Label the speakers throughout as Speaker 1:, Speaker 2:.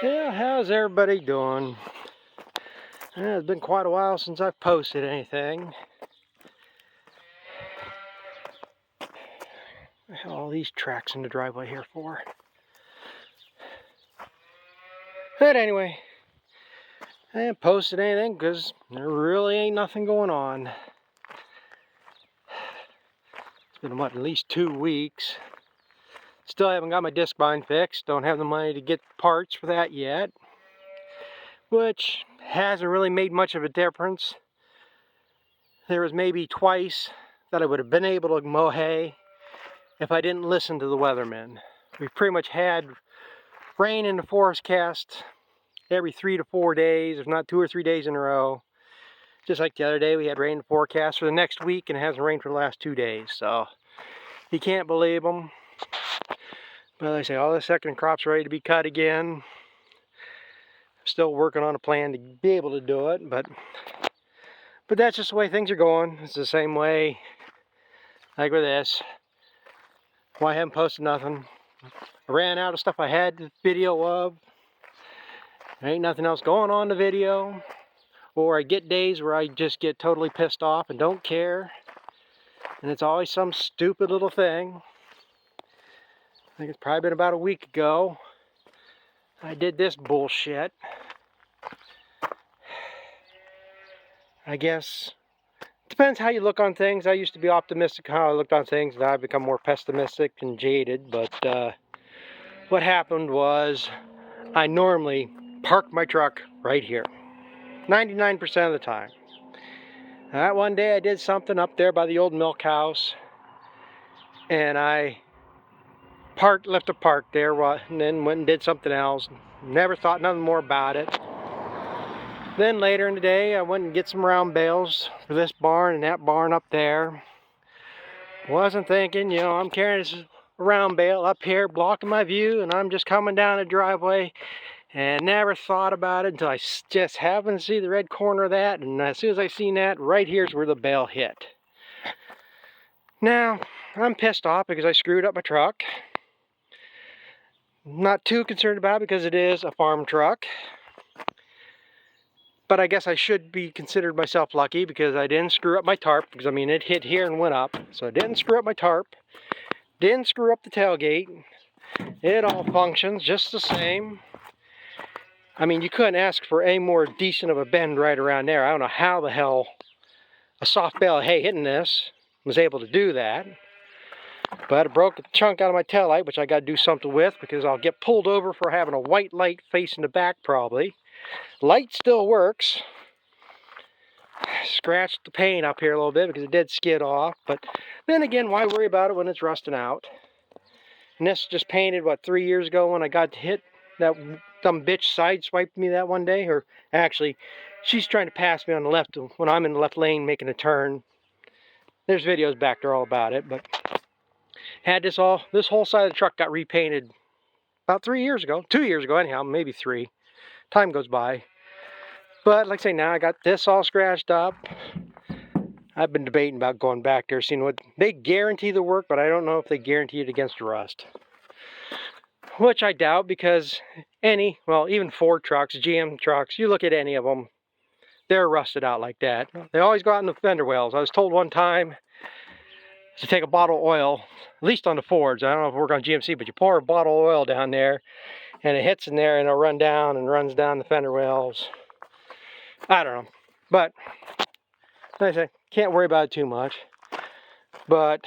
Speaker 1: Yeah, how's everybody doing? It's been quite a while since I've posted anything. What the hell are all these tracks in the driveway here for? But anyway, I haven't posted anything because there really ain't nothing going on. It's been, what, at least 2 weeks. Still haven't got my disc bind fixed. Don't have the money to get parts for that yet. Which hasn't really made much of a difference. There was maybe twice that I would have been able to mow hay if I didn't listen to the weathermen. We've pretty much had rain in the forecast every 3 to 4 days, if not 2 or 3 days in a row. Just like the other day, we had rain in the forecast for the next week, and it hasn't rained for the last 2 days. So you can't believe them. But like I say, all the second crop's ready to be cut again. Still working on a plan to be able to do it, but that's just the way things are going. It's the same way, like with this. Why I haven't posted nothing? I ran out of stuff I had video of. There ain't nothing else going on in the video. Or I get days where I just get totally pissed off and don't care. And it's always some stupid little thing. I think it's probably been about a week ago I did this bullshit. I guess depends how you look on things. I used to be optimistic how I looked on things, and I've become more pessimistic and jaded. But what happened was I normally park my truck right here 99% of the time. That one day I did something up there by the old milk house, and I left a park there, and then went and did something else. Never thought nothing more about it. Then later in the day, I went and get some round bales for this barn and that barn up there. Wasn't thinking, I'm carrying this round bale up here blocking my view, and I'm just coming down the driveway, and never thought about it until I just happened to see the red corner of that, and as soon as I seen that, right here's where the bale hit. Now, I'm pissed off because I screwed up my truck. Not too concerned about it because it is a farm truck. But I guess I should be considered myself lucky because I didn't screw up my tarp, because I mean it hit here and went up. So I didn't screw up my tarp, didn't screw up the tailgate. It all functions just the same. I mean, you couldn't ask for any more decent of a bend right around there. I don't know how the hell a soft bale of hay hitting this was able to do that. But it broke a chunk out of my taillight, which I got to do something with because I'll get pulled over for having a white light facing the back probably. Light still works. Scratched the paint up here a little bit because it did skid off, but then again, why worry about it when it's rusting out? And this just painted, 3 years ago when I got hit. That dumb bitch sideswiped me that one day, or actually, she's trying to pass me on the left when I'm in the left lane making a turn. There's videos back there all about it, but had this whole side of the truck got repainted about 3 years ago, 2 years ago anyhow, maybe 3. Time goes by. But like I say, now I got this all scratched up. I've been debating about going back there, seeing what they guarantee the work, but I don't know if they guarantee it against rust. Which I doubt, because even Ford trucks, GM trucks, you look at any of them, they're rusted out like that. They always go out in the fender wells. I was told one time to take a bottle of oil, at least on the Fords. I don't know if it works on GMC, but you pour a bottle of oil down there, and it hits in there, and it'll run down and runs down the fender wells. I don't know, but like I say, can't worry about it too much. But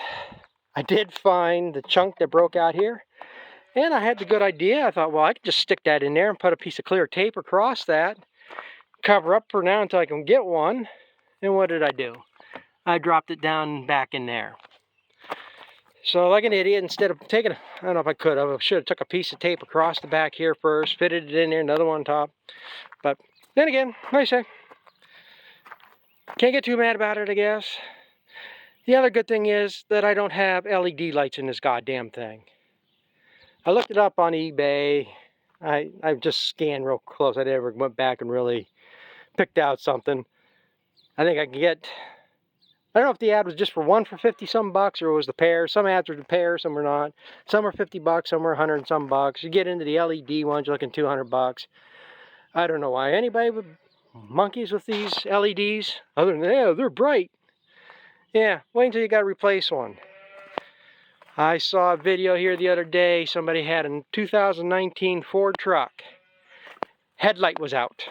Speaker 1: I did find the chunk that broke out here, and I had the good idea. I thought, well, I could just stick that in there and put a piece of clear tape across that, cover up for now until I can get one. And what did I do? I dropped it down back in there. So like an idiot, instead of taking, I don't know if I could have, I should have took a piece of tape across the back here first, fitted it in there, another one on top. But then again, like I say, can't get too mad about it, I guess. The other good thing is that I don't have LED lights in this goddamn thing. I looked it up on eBay. I just scanned real close. I never went back and really picked out something. I think I can get I don't know if the ad was just for one for 50 some bucks or it was the pair. Some ads are the pair, some are not. Some are 50 bucks, some are 100 and some bucks. You get into the LED ones, you're looking 200 bucks. I don't know why anybody would monkeys with these LEDs, other than, yeah, they're bright. Yeah, wait until you got to replace one. I saw a video here the other day, somebody had a 2019 Ford truck. Headlight was out.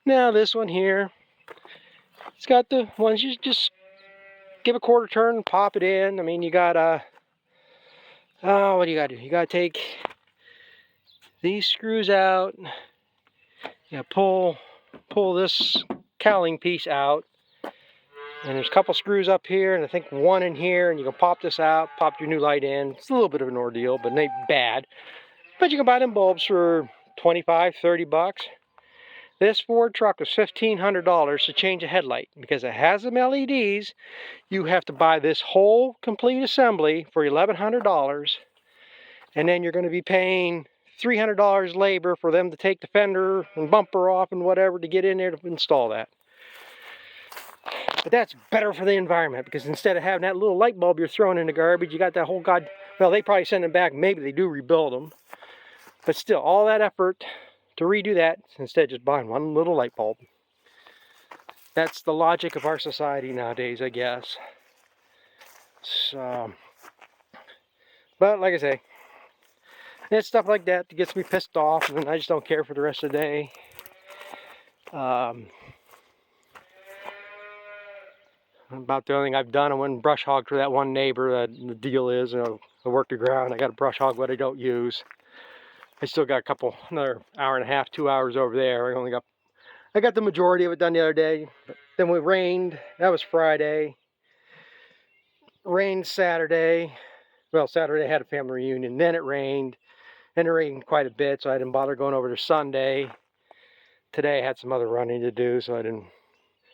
Speaker 1: Now this one here, it's got the ones you just give a quarter turn and pop it in. I mean, you gotta, what do you gotta do? You gotta take these screws out. You pull this cowling piece out. And there's a couple screws up here, and I think one in here, and you can pop this out, pop your new light in. It's a little bit of an ordeal, but it ain't bad. But you can buy them bulbs for 25, 30 bucks. This Ford truck was $1,500 to change a headlight. Because it has them LEDs, you have to buy this whole complete assembly for $1,100. And then you're going to be paying $300 labor for them to take the fender and bumper off and whatever to get in there to install that. But that's better for the environment, because instead of having that little light bulb you're throwing in the garbage, you got that whole well, they probably send them back, maybe they do rebuild them. But still, all that effort to redo that, instead of just buying one little light bulb. That's the logic of our society nowadays, I guess. So, but like I say, it's stuff like that that gets me pissed off, and then I just don't care for the rest of the day. About the only thing I've done, I went and brush hogged for that one neighbor. The deal is, I worked the ground. I got to brush hog what I don't use. I still got another hour and a half, 2 hours over there. I got the majority of it done the other day. But then it rained. That was Friday. Rained Saturday. Well, Saturday I had a family reunion. Then it rained. And it rained quite a bit, so I didn't bother going over to Sunday. Today I had some other running to do, so I didn't.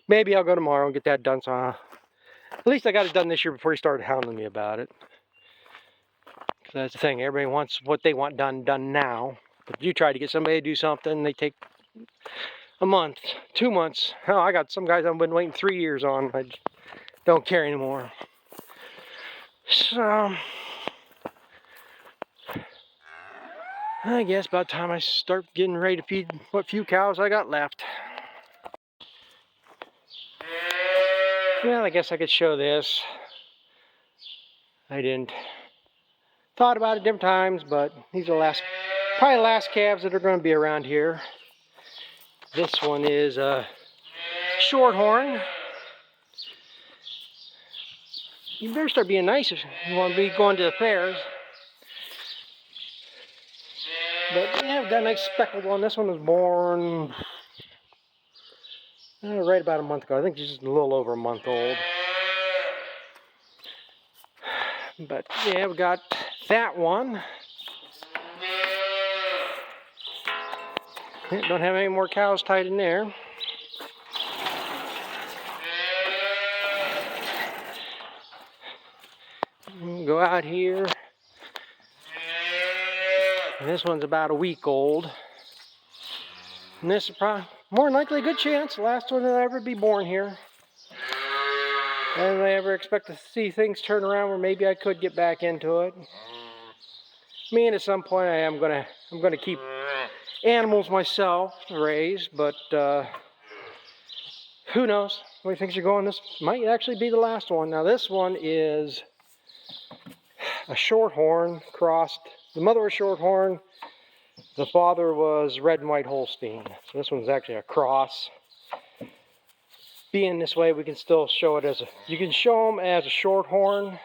Speaker 1: Maybe I'll go tomorrow and get that done. So at least I got it done this year before he started hounding me about it. Because that's the thing. Everybody wants what they want done now. But you try to get somebody to do something, they take a month, 2 months. Hell, I got some guys I've been waiting 3 years on. I just don't care anymore. So I guess about time I start getting ready to feed what few cows I got left. Well, I guess I could show this. I didn't. Thought about it different times, but these are probably the last calves that are going to be around here. This one is a shorthorn. You better start being nice if you want to be going to the fairs. But yeah, I've got a nice speckled one. This one was born right about a month ago. I think she's just a little over a month old. But yeah, we got that one. Don't have any more cows tied in there. Go out here. And this one's about a week old. And this is probably more than likely a good chance the last one that'll ever be born here. And I ever expect to see things turn around where maybe I could get back into it. I mean, at some point I'm gonna keep animals myself to raise, but who knows? The way things are going, this might actually be the last one. Now this one is a shorthorn crossed. The mother was shorthorn. The father was red and white Holstein. So this one's actually a cross. Being this way, we can still show it as you can show them as a shorthorn.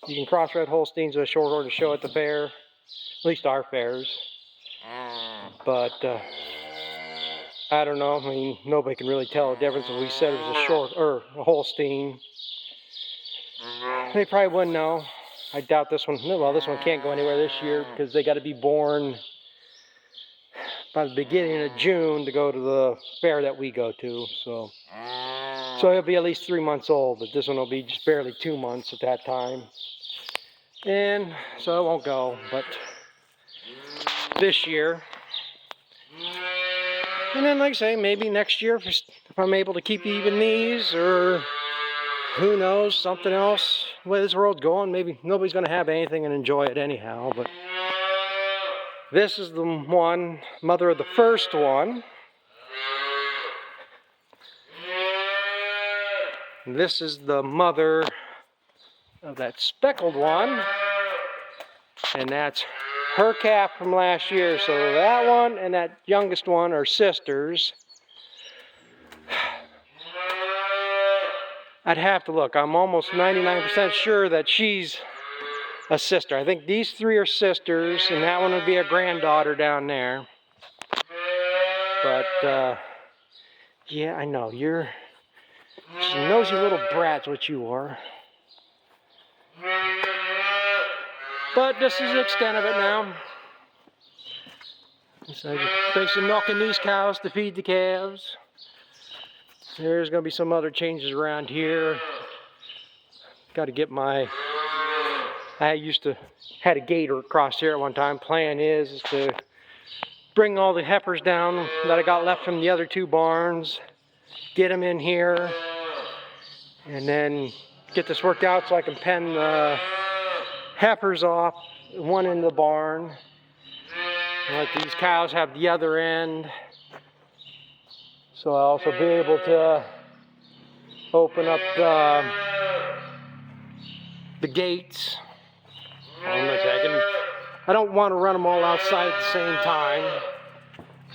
Speaker 1: You can cross red Holsteins with a shorthorn to show at the fair. At least our fairs. But I don't know. I mean, nobody can really tell the difference if we said it was a Holstein. They probably wouldn't know. I doubt this one. Well, this one can't go anywhere this year because they got to be born by the beginning of June to go to the fair that we go to. So it'll be at least 3 months old, but this one will be just barely 2 months at that time. And so it won't go, but this year. And then, like I say, maybe next year, if I'm able to keep even these, or who knows, something else, the way this world's going, maybe nobody's going to have anything and enjoy it anyhow. But this is the one, mother of the first one. This is the mother of that speckled one, and that's her calf from last year. So that one and that youngest one are sisters. I'd have to look. I'm almost 99% sure that she's a sister. I think these three are sisters, and that one would be a granddaughter down there. But yeah, I know you're nosy little brats, what you are. But this is the extent of it now. So I'm basically milking these cows to feed the calves. There's going to be some other changes around here. Got to get my... I had a gator across here at one time. Plan is to bring all the heifers down that I got left from the other two barns, get them in here, and then get this worked out so I can pen the heifers off one end of the barn. Let these cows have the other end. So I'll also be able to open up the gates. Hold on a second. I don't want to run them all outside at the same time.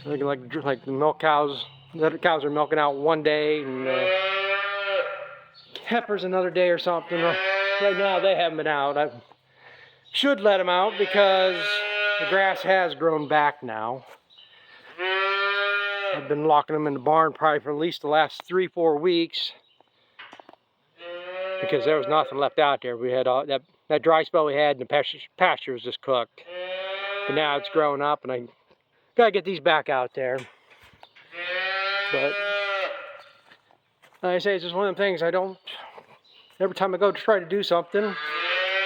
Speaker 1: So they can like the milk cows. The other cows are milking out one day, and heifers another day or something. Right now they haven't been out. I should let them out because the grass has grown back now. I've been locking them in the barn probably for at least the last 3-4 weeks because there was nothing left out there. We had all that dry spell we had, and the pasture was just cooked. But now it's grown up, and I gotta get these back out there. But like I say, it's just one of them things I don't. Every time I go to try to do something,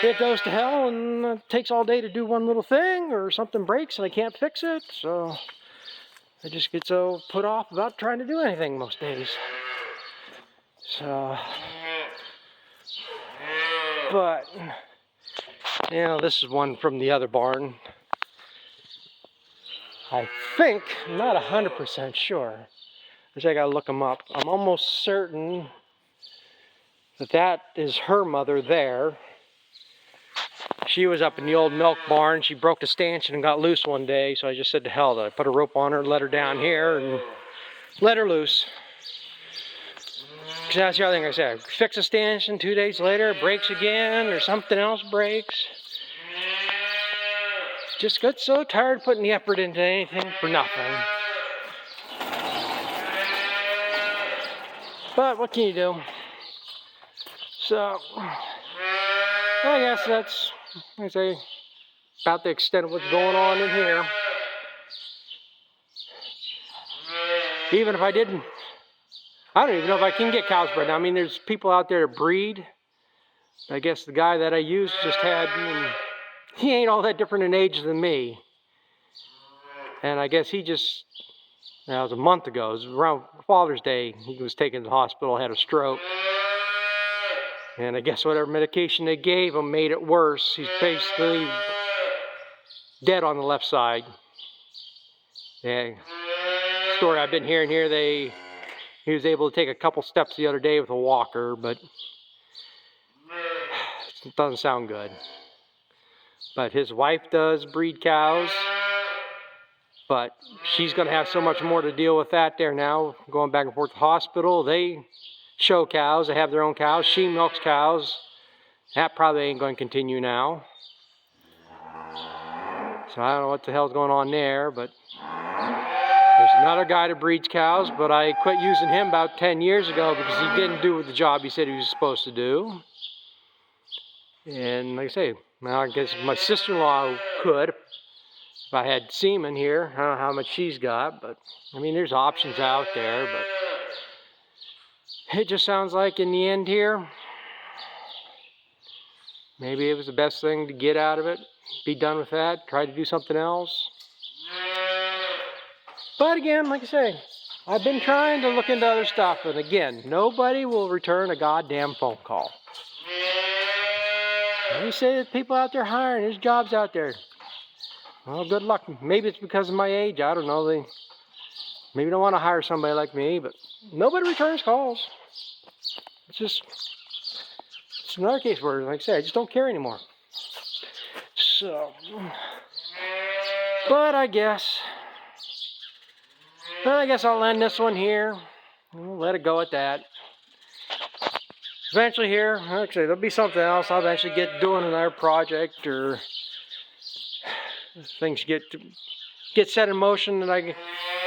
Speaker 1: it goes to hell, and it takes all day to do one little thing, or something breaks and I can't fix it. So I just get so put off about trying to do anything most days. So, but, you know, this is one from the other barn. I think, I'm not 100% sure. I gotta look them up. I'm almost certain that that is her mother there. She was up in the old milk barn. She broke the stanchion and got loose one day, so I just said to hell, I put a rope on her, let her down here, and let her loose. Because that's the other thing I said. Fix a stanchion, 2 days later, it breaks again, or something else breaks. Just got so tired of putting the effort into anything for nothing. But what can you do? So, I guess that's, like I say, about the extent of what's going on in here. Even if I didn't, I don't even know if I can get cows bred. I mean, there's people out there that breed. I guess the guy that I used just had, he ain't all that different in age than me. And I guess he just, that was a month ago, it was around Father's Day, he was taken to the hospital, had a stroke. And I guess whatever medication they gave him made it worse. He's basically dead on the left side. Yeah. Story I've been hearing here, he was able to take a couple steps the other day with a walker, but it doesn't sound good. But his wife does breed cows, but she's going to have so much more to deal with that there now, going back and forth to the hospital. They show cows, they have their own cows. She milks cows. That probably ain't going to continue now. So I don't know what the hell's going on there, but there's another guy that breeds cows, but I quit using him about 10 years ago because he didn't do the job he said he was supposed to do. And like I say, now I guess my sister-in-law could if I had semen here. I don't know how much she's got, but I mean, there's options out there, but it just sounds like in the end here, maybe it was the best thing to get out of it, be done with that, try to do something else. But again, like I say, I've been trying to look into other stuff, but again, nobody will return a goddamn phone call. You say there's people out there hiring, there's jobs out there. Well, good luck. Maybe it's because of my age, I don't know. They maybe don't want to hire somebody like me, but nobody returns calls. It's another case where, like I said, I just don't care anymore. So, but I guess I'll end this one here. We'll let it go at that. Eventually here, actually, there'll be something else. I'll eventually get doing another project, or things get set in motion that I'm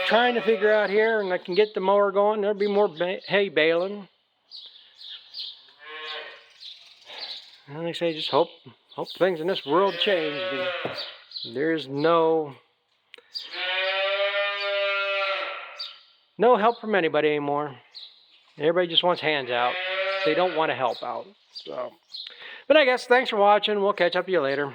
Speaker 1: trying to figure out here, and I can get the mower going. There'll be more hay baling. And like I say, just hope things in this world change. There's no help from anybody anymore. Everybody just wants hands out. They don't want to help out. So, but I guess thanks for watching. We'll catch up with you later.